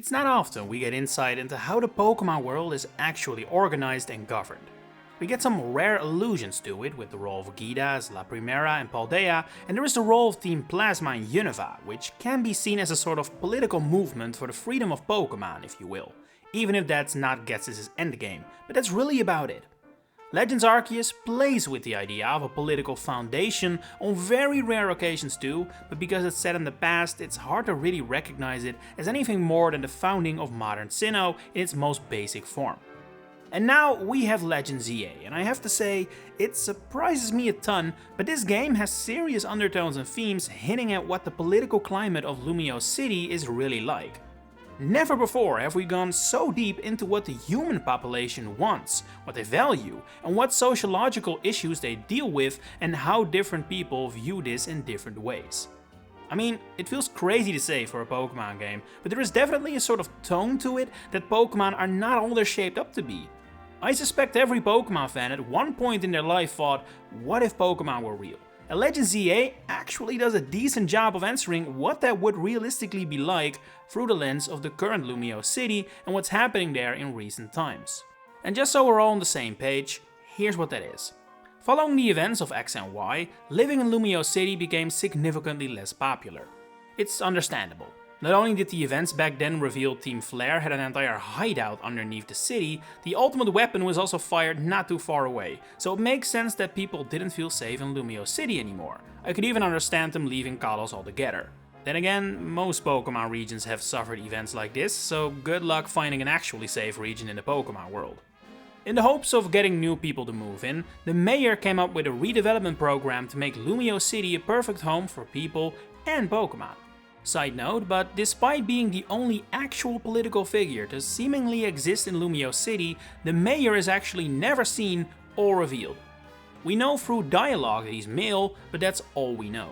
It's not often we get insight into how the Pokemon world is actually organized and governed. We get some rare allusions to it with the role of Gidas, La Primera and Paldea, and there is the role of Team Plasma in Unova, which can be seen as a sort of political movement for the freedom of Pokemon, if you will. Even if that's not Ghetsis' endgame, but that's really about it. Legends Arceus plays with the idea of a political foundation on very rare occasions too, but because it's set in the past, it's hard to really recognize it as anything more than the founding of modern Sinnoh in its most basic form. And now we have Legends EA, and I have to say, it surprises me a ton, but this game has serious undertones and themes hinting at what the political climate of Lumiose City is really like. Never before have we gone so deep into what the human population wants, what they value, and what sociological issues they deal with and how different people view this in different ways. I mean, it feels crazy to say for a Pokemon game, but there is definitely a sort of tone to it that Pokemon are not all they're shaped up to be. I suspect every Pokemon fan at one point in their life thought, what if Pokemon were real? And Legends EA actually does a decent job of answering what that would realistically be like through the lens of the current Lumiose City and what's happening there in recent times. And just so we're all on the same page, here's what that is. Following the events of X and Y, living in Lumiose City became significantly less popular. It's understandable. Not only did the events back then reveal Team Flare had an entire hideout underneath the city, the ultimate weapon was also fired not too far away, so it makes sense that people didn't feel safe in Lumiose City anymore. I could even understand them leaving Kalos altogether. Then again, most Pokemon regions have suffered events like this, so good luck finding an actually safe region in the Pokemon world. In the hopes of getting new people to move in, the mayor came up with a redevelopment program to make Lumiose City a perfect home for people and Pokemon. Side note, but despite being the only actual political figure to seemingly exist in Lumiose City, the mayor is actually never seen or revealed. We know through dialogue that he's male, but that's all we know.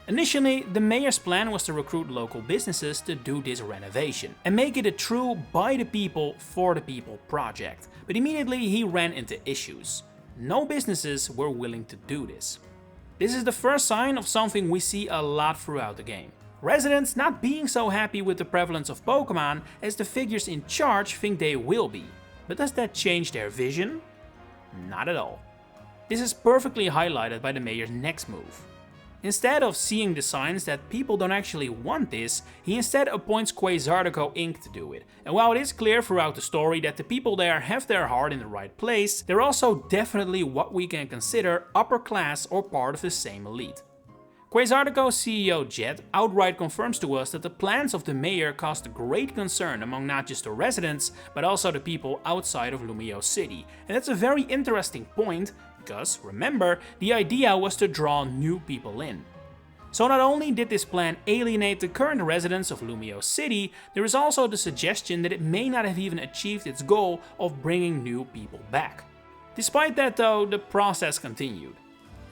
Initially, the mayor's plan was to recruit local businesses to do this renovation and make it a true by the people for the people project, but immediately he ran into issues. No businesses were willing to do this. This is the first sign of something we see a lot throughout the game. Residents not being so happy with the prevalence of Pokemon as the figures in charge think they will be. But does that change their vision? Not at all. This is perfectly highlighted by the mayor's next move. Instead of seeing the signs that people don't actually want this, he instead appoints Quazardico Inc. to do it. And while it is clear throughout the story that the people there have their heart in the right place, they're also definitely what we can consider upper class or part of the same elite. Quazardico CEO Jet outright confirms to us that the plans of the mayor caused great concern among not just the residents, but also the people outside of Lumiose City. And that's a very interesting point, because, remember, the idea was to draw new people in. So not only did this plan alienate the current residents of Lumiose City, there is also the suggestion that it may not have even achieved its goal of bringing new people back. Despite that though, the process continued.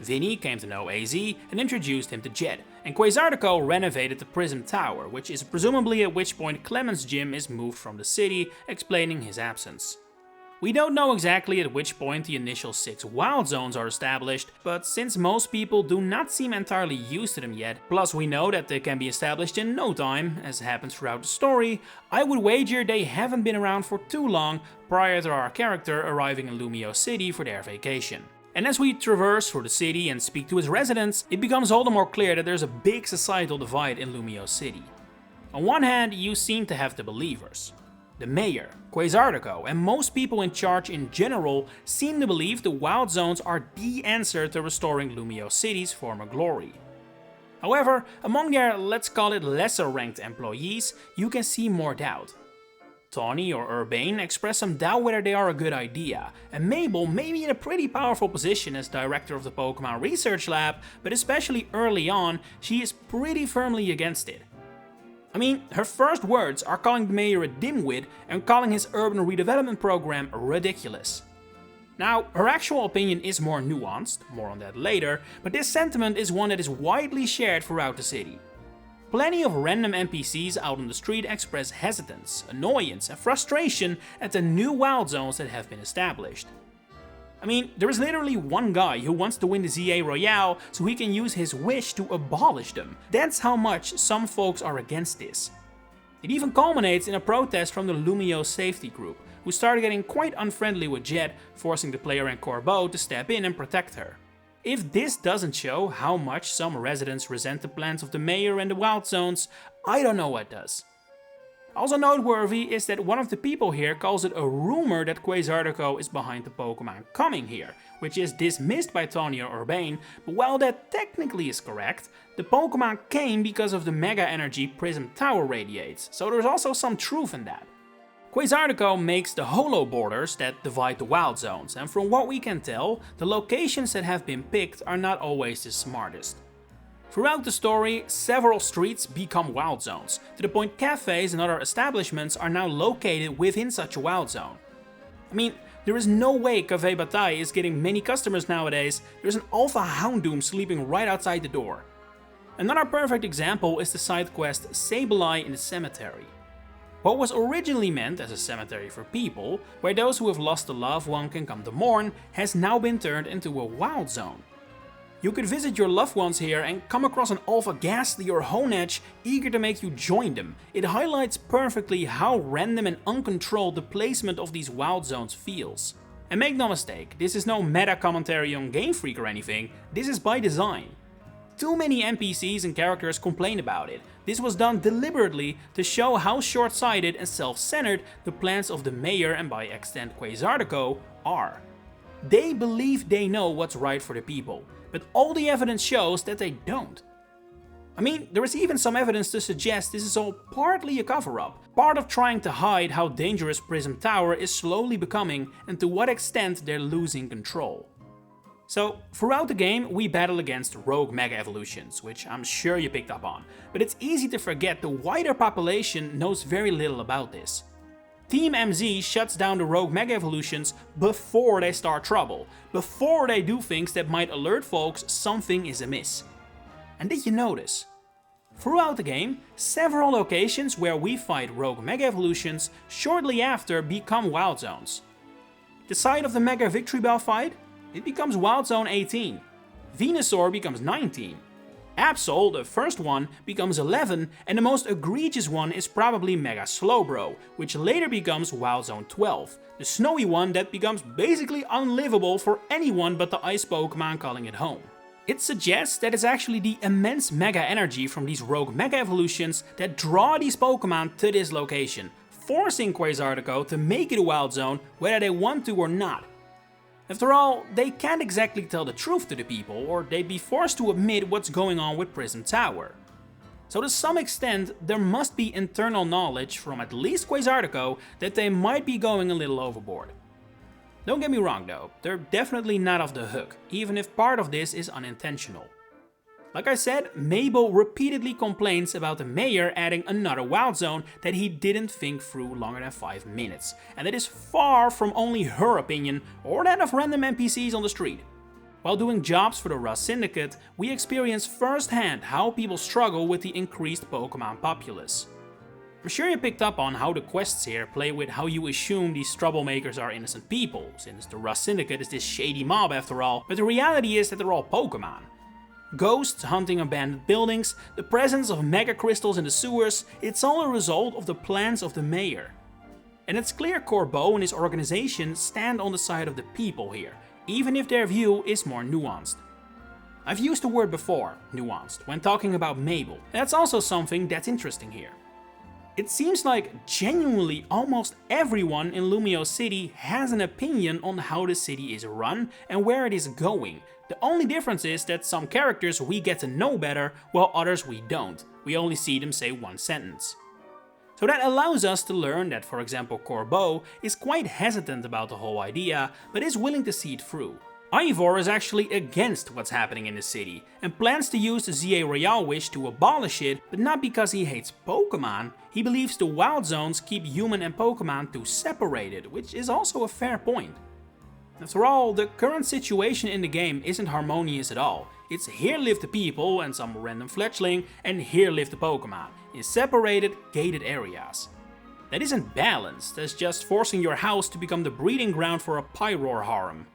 Vinny came to know AZ and introduced him to Jet, and Quazardico renovated the Prism Tower, which is presumably at which point Clement's gym is moved from the city, explaining his absence. We don't know exactly at which point the initial 6 wild zones are established, but since most people do not seem entirely used to them yet, plus we know that they can be established in no time, as happens throughout the story, I would wager they haven't been around for too long prior to our character arriving in Lumiose City for their vacation. And as we traverse through the city and speak to its residents, it becomes all the more clear that there's a big societal divide in Lumiose City. On one hand, you seem to have the believers. The mayor, Quazardico, and most people in charge in general seem to believe the wild zones are the answer to restoring Lumiose City's former glory. However, among their, let's call it lesser ranked employees, you can see more doubt. Tawny or Urbane express some doubt whether they are a good idea, and Mabel may be in a pretty powerful position as director of the Pokemon Research Lab, but especially early on, she is pretty firmly against it. I mean, her first words are calling the mayor a dimwit and calling his urban redevelopment program ridiculous. Now, her actual opinion is more nuanced, more on that later, but this sentiment is one that is widely shared throughout the city. Plenty of random NPCs out on the street express hesitance, annoyance and frustration at the new wild zones that have been established. I mean, there is literally one guy who wants to win the ZA Royale so he can use his wish to abolish them. That's how much some folks are against this. It even culminates in a protest from the Lumiose safety group, who started getting quite unfriendly with Jet, forcing the player and Corbeau to step in and protect her. If this doesn't show how much some residents resent the plans of the mayor and the wild zones, I don't know what does. Also noteworthy is that one of the people here calls it a rumor that Quazardico is behind the Pokemon coming here, which is dismissed by Tony or Urbane, but while that technically is correct, the Pokemon came because of the mega energy Prism Tower radiates, so there's also some truth in that. Quazardico makes the holo borders that divide the wild zones, and from what we can tell, the locations that have been picked are not always the smartest. Throughout the story, several streets become wild zones, to the point cafes and other establishments are now located within such a wild zone. I mean, there is no way Café Bataille is getting many customers nowadays. There's an Alpha Houndoom sleeping right outside the door. Another perfect example is the side quest Sableye in the Cemetery. What was originally meant as a cemetery for people, where those who have lost a loved one can come to mourn, has now been turned into a wild zone. You could visit your loved ones here and come across an Alpha Ghastly or Honedge eager to make you join them. It highlights perfectly how random and uncontrolled the placement of these wild zones feels. And make no mistake, this is no meta commentary on Game Freak or anything, this is by design. Too many NPCs and characters complain about it. This was done deliberately to show how short-sighted and self-centered the plans of the mayor and by extent Quazardico are. They believe they know what's right for the people, but all the evidence shows that they don't. I mean, there is even some evidence to suggest this is all partly a cover-up, part of trying to hide how dangerous Prism Tower is slowly becoming and to what extent they're losing control. So, throughout the game we battle against rogue mega evolutions, which I'm sure you picked up on, but it's easy to forget the wider population knows very little about this. Team MZ shuts down the rogue mega evolutions before they start trouble, before they do things that might alert folks something is amiss. And did you notice? Throughout the game, several locations where we fight rogue mega evolutions shortly after become wild zones. The site of the Mega Victory Bell fight? It becomes Wild Zone 18. Venusaur becomes 19. Absol, the first one, becomes 11, and the most egregious one is probably Mega Slowbro, which later becomes Wild Zone 12, the snowy one that becomes basically unlivable for anyone but the ice Pokemon calling it home. It suggests that it's actually the immense mega energy from these rogue mega evolutions that draw these Pokemon to this location, forcing Quazardico to make it a wild zone whether they want to or not. After all, they can't exactly tell the truth to the people, or they'd be forced to admit what's going on with Prism Tower. So to some extent, there must be internal knowledge from at least Quazardico that they might be going a little overboard. Don't get me wrong though, they're definitely not off the hook, even if part of this is unintentional. Like I said, Mabel repeatedly complains about the mayor adding another wild zone that he didn't think through longer than 5 minutes, and that is far from only her opinion or that of random NPCs on the street. While doing jobs for the Rust Syndicate, we experience firsthand how people struggle with the increased Pokemon populace. I'm sure you picked up on how the quests here play with how you assume these troublemakers are innocent people, since the Rust Syndicate is this shady mob after all, but the reality is that they're all Pokemon. Ghosts hunting abandoned buildings, the presence of mega crystals in the sewers, it's all a result of the plans of the mayor. And it's clear Corbeau and his organization stand on the side of the people here, even if their view is more nuanced. I've used the word before, nuanced, when talking about Mabel, and that's also something that's interesting here. It seems like genuinely almost everyone in Lumiose City has an opinion on how the city is run and where it is going. The only difference is that some characters we get to know better, while others we don't. We only see them say one sentence. So that allows us to learn that, for example, Corbeau is quite hesitant about the whole idea, but is willing to see it through. Ivor is actually against what's happening in the city, and plans to use the ZA Royale wish to abolish it, but not because he hates Pokemon. He believes the wild zones keep human and Pokemon too separated, which is also a fair point. After all, the current situation in the game isn't harmonious at all. It's here live the people and some random fledgling, and here live the Pokemon, in separated, gated areas. That isn't balanced, that's just forcing your house to become the breeding ground for a Pyroar harem.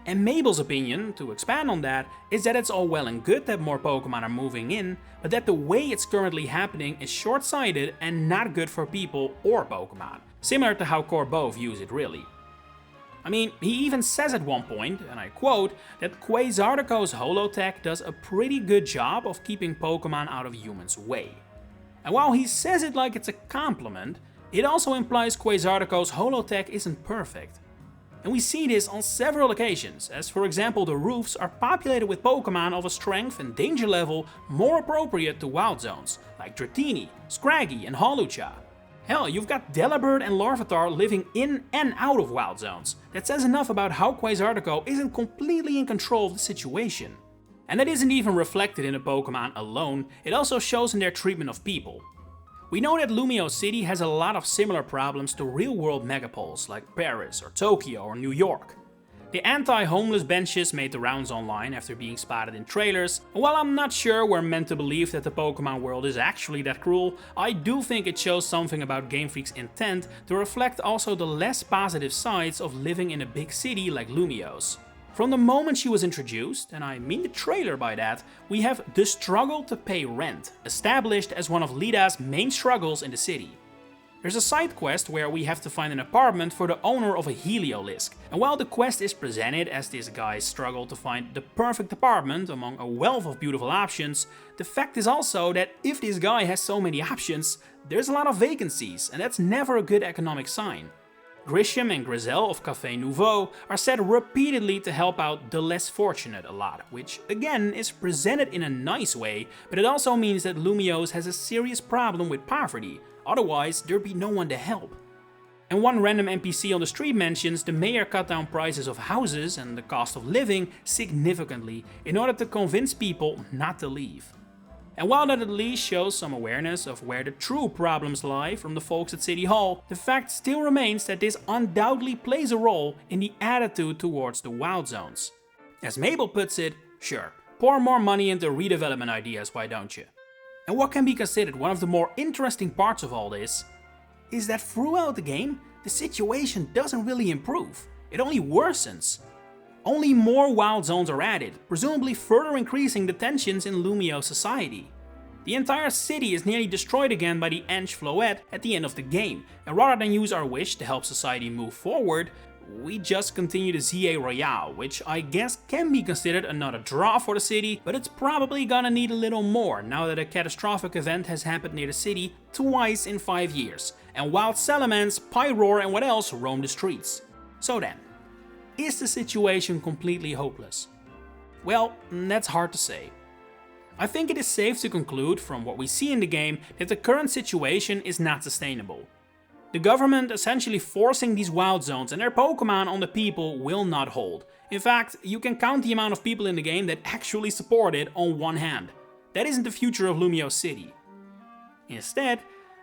And Mabel's opinion, to expand on that, is that it's all well and good that more Pokemon are moving in, but that the way it's currently happening is short-sighted and not good for people or Pokemon, similar to how Corbeau views it really. I mean, he even says at one point, and I quote, that Quazardico's holotech does a pretty good job of keeping Pokemon out of humans' way. And while he says it like it's a compliment, it also implies Quazardico's holotech isn't perfect. And we see this on several occasions, as for example the roofs are populated with Pokemon of a strength and danger level more appropriate to wild zones, like Dratini, Scraggy and Hawlucha. Hell, you've got Delibird and Larvitar living in and out of wild zones. That says enough about how Quazardico isn't completely in control of the situation. And that isn't even reflected in the Pokemon alone, it also shows in their treatment of people. We know that Lumiose City has a lot of similar problems to real-world megapoles like Paris or Tokyo or New York. The anti-homeless benches made the rounds online after being spotted in trailers, and while I'm not sure we're meant to believe that the Pokemon world is actually that cruel, I do think it shows something about Game Freak's intent to reflect also the less positive sides of living in a big city like Lumiose. From the moment she was introduced, and I mean the trailer by that, we have the struggle to pay rent, established as one of Lida's main struggles in the city. There's a side quest where we have to find an apartment for the owner of a Heliolisk, and while the quest is presented as this guy's struggle to find the perfect apartment among a wealth of beautiful options, the fact is also that if this guy has so many options, there's a lot of vacancies, and that's never a good economic sign. Grisham and Grizel of Café Nouveau are said repeatedly to help out the less fortunate a lot, which again is presented in a nice way, but it also means that Lumiose has a serious problem with poverty, otherwise there'd be no one to help. And one random NPC on the street mentions the mayor cut down prices of houses and the cost of living significantly in order to convince people not to leave. And while that at least shows some awareness of where the true problems lie from the folks at City Hall, the fact still remains that this undoubtedly plays a role in the attitude towards the wild zones. As Mabel puts it, sure, pour more money into redevelopment ideas, why don't you? And what can be considered one of the more interesting parts of all this is that throughout the game, the situation doesn't really improve, it only worsens. Only more wild zones are added, presumably further increasing the tensions in Lumiose society. The entire city is nearly destroyed again by the Eng Floette at the end of the game, and rather than use our wish to help society move forward, we just continue the ZA Royale, which I guess can be considered another draw for the city, but it's probably gonna need a little more now that a catastrophic event has happened near the city twice in 5 years, and wild Salamence, Pyroar and what else roam the streets. So then, is the situation completely hopeless? Well, that's hard to say. I think it is safe to conclude from what we see in the game that the current situation is not sustainable. The government essentially forcing these wild zones and their Pokemon on the people will not hold. In fact, you can count the amount of people in the game that actually support it on one hand. That isn't the future of Lumiose City. Instead,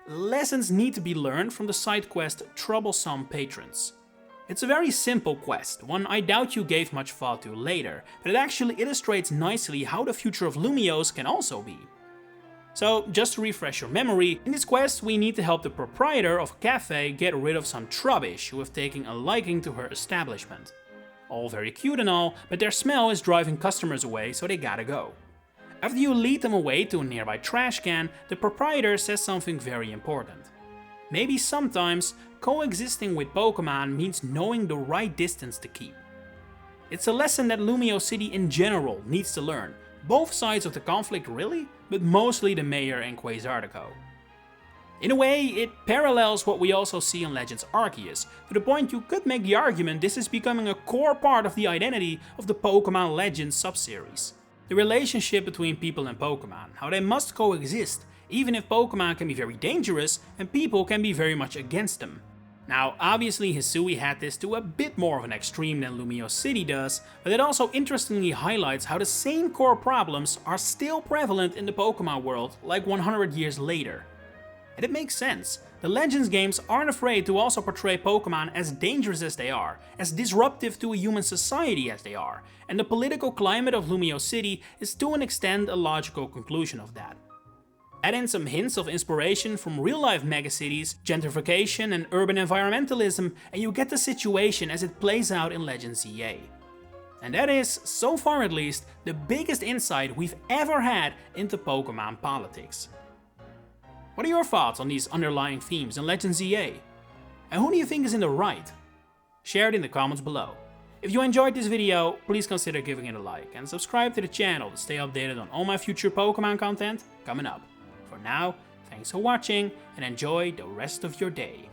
lessons need to be learned from the side quest Troublesome Patrons. It's a very simple quest, one I doubt you gave much thought to later, but it actually illustrates nicely how the future of Lumiose can also be. So, just to refresh your memory, in this quest we need to help the proprietor of a cafe get rid of some trubbish who have taken a liking to her establishment. All very cute and all, but their smell is driving customers away, so they gotta go. After you lead them away to a nearby trash can, the proprietor says something very important. Maybe sometimes coexisting with Pokemon means knowing the right distance to keep. It's a lesson that Lumiose City in general needs to learn, both sides of the conflict really, but mostly the mayor and Quazardico. In a way, it parallels what we also see in Legends Arceus, to the point you could make the argument this is becoming a core part of the identity of the Pokemon Legends subseries. The relationship between people and Pokemon, how they must coexist, even if Pokemon can be very dangerous and people can be very much against them. Now, obviously Hisui had this to a bit more of an extreme than Lumiose City does, but it also interestingly highlights how the same core problems are still prevalent in the Pokemon world like 100 years later. And it makes sense. The Legends games aren't afraid to also portray Pokemon as dangerous as they are, as disruptive to a human society as they are, and the political climate of Lumiose City is to an extent a logical conclusion of that. Add in some hints of inspiration from real-life megacities, gentrification and urban environmentalism, and you get the situation as it plays out in Legends EA. And that is, so far at least, the biggest insight we've ever had into Pokemon politics. What are your thoughts on these underlying themes in Legends EA? And who do you think is in the right? Share it in the comments below. If you enjoyed this video, please consider giving it a like and subscribe to the channel to stay updated on all my future Pokemon content coming up. For now, thanks for watching and enjoy the rest of your day.